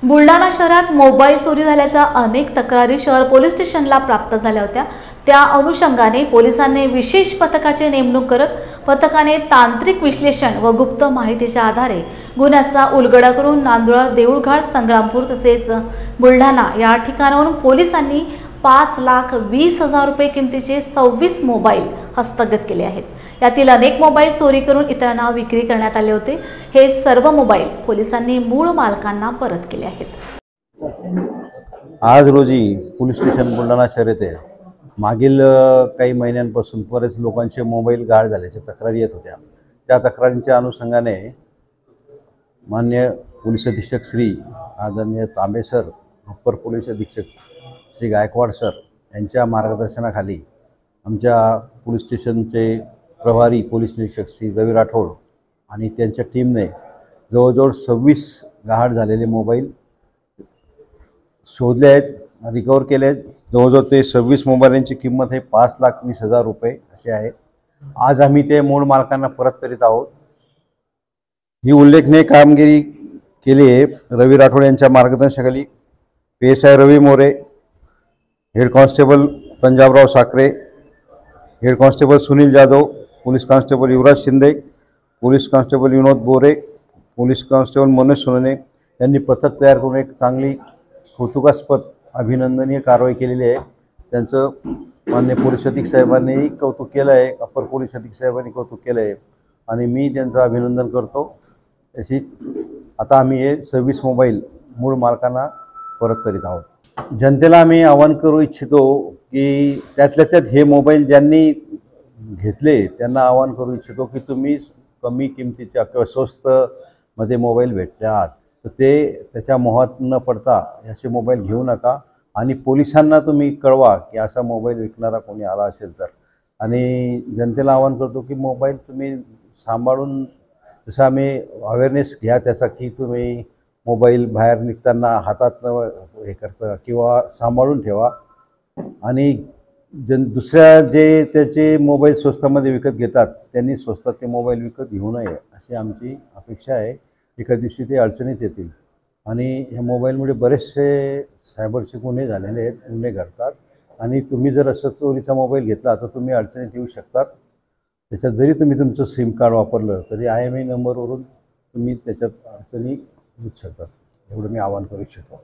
बुलढाणा शहरात मोबाईल चोरी झाल्याच्या अनेक तक्रारी शहर पोलीस स्टेशनला प्राप्त झाल्या होत्या। त्या अनुषंगाने पोलिसांनी विशेष पथकाची नेमणूक करत पथकाने तांत्रिक विश्लेषण व गुप्त माहितीच्या आधारे गुन्ह्याचा उलगडा करून नांदुरा, देऊळघाट, संग्रामपूर तसेच बुलढाणा या ठिकाणाहून पोलिसांनी 5,20,000 रुपये किमतीचे 26 मोबाईल हस्तगत केले आहेत। यातील अनेक मोबाईल चोरी करून इतरांना विक्री करण्यात आले होते। हे सर्व मोबाईल पोलिसांनी मूळ मालकांना परत केले आहेत। आज रोजी पोलीस स्टेशन बुलढाणा शहर येथे मागील काही महिन्यांपासून बरेच लोकांचे मोबाईल गाढ झाल्याच्या तक्रारी येत होत्या। त्या तक्रारींच्या अनुषंगाने माननीय पोलीस अधीक्षक श्री आदरणीय तांबे सर, अप्पर पोलीस अधीक्षक श्री गायकवाड सर यांच्या मार्गदर्शनाखाली आमच्या पोलीस स्टेशनचे प्रभारी पोलीस निरीक्षक श्री रवी राठोड आणि त्यांच्या टीमने जवळजवळ 26 गाढ झालेले मोबाईल शोधले आहेत, रिकवर केले आहेत। जवळजवळ ते 26 मोबाईलांची किंमत आहे 5,20,000 रुपये अशी आहे। आज आम्ही ते मूळ मालकांना परत करीत आहोत। ही उल्लेखनीय कामगिरी केली आहे रवी राठोड यांच्या मार्गदर्शनाखाली। PSI Ravi More, head constable Panjabrao Sakhare, head constable Sunil Jadhav, police constable Yuvraj Shinde, police constable Vinod Bore, police constable Manoj सोनने यांनी पथक तयार करून एक चांगली कौतुकास्पद अभिनंदनीय कारवाई केलेली आहे। त्यांचं माननीय पोलीस अधीक्षक साहेबांनी कौतुक केलं आहे, अप्पर पोलीस अधीक्षक साहेबांनी कौतुक केलं आहे आणि मी त्यांचं अभिनंदन करतो। अशी आता आम्ही हे 26 मोबाईल मूळ मालकांना परत करीत आहोत। जनतेला आम्ही आवाहन करू इच्छितो की त्यातल्या त्यात हे मोबाईल ज्यांनी घेतले त्यांना आवाहन करू इच्छितो की तुम्ही कमी किमतीच्या किंवा स्वस्तमध्ये मोबाईल भेटतात तर ते त्याच्या मोहात न पडता असे मोबाईल घेऊ नका आणि पोलिसांना तुम्ही कळवा की असा मोबाईल विकणारा कोणी आला असेल तर। आणि जनतेला आवाहन करतो की मोबाईल तुम्ही सांभाळून, जसं आम्ही अवेअरनेस घ्या त्याचा की तुम्ही मोबाईल बाहेर निघताना हातात हे करता किंवा सांभाळून ठेवा आणि दुसऱ्या जे त्याचे मोबाईल स्वस्तामध्ये विकत घेतात त्यांनी स्वस्तात ते मोबाईल विकत घेऊ नये अशी आमची अपेक्षा आहे। एका दिवशी ते अडचणीत येतील आणि ह्या मोबाईलमुळे बरेचसे सायबरचे गुन्हे झालेले आहेत, गुन्हे घडतात आणि तुम्ही जर असं चोरीचा मोबाईल घेतला तर तुम्ही अडचणीत येऊ शकतात। त्याच्यात जरी तुम्ही तुमचं सिम कार्ड वापरलं तरी IMEI नंबरवरून तुम्ही त्याच्यात अडचणी येऊ शकतात। एवढं मी आवाहन करू इच्छितो।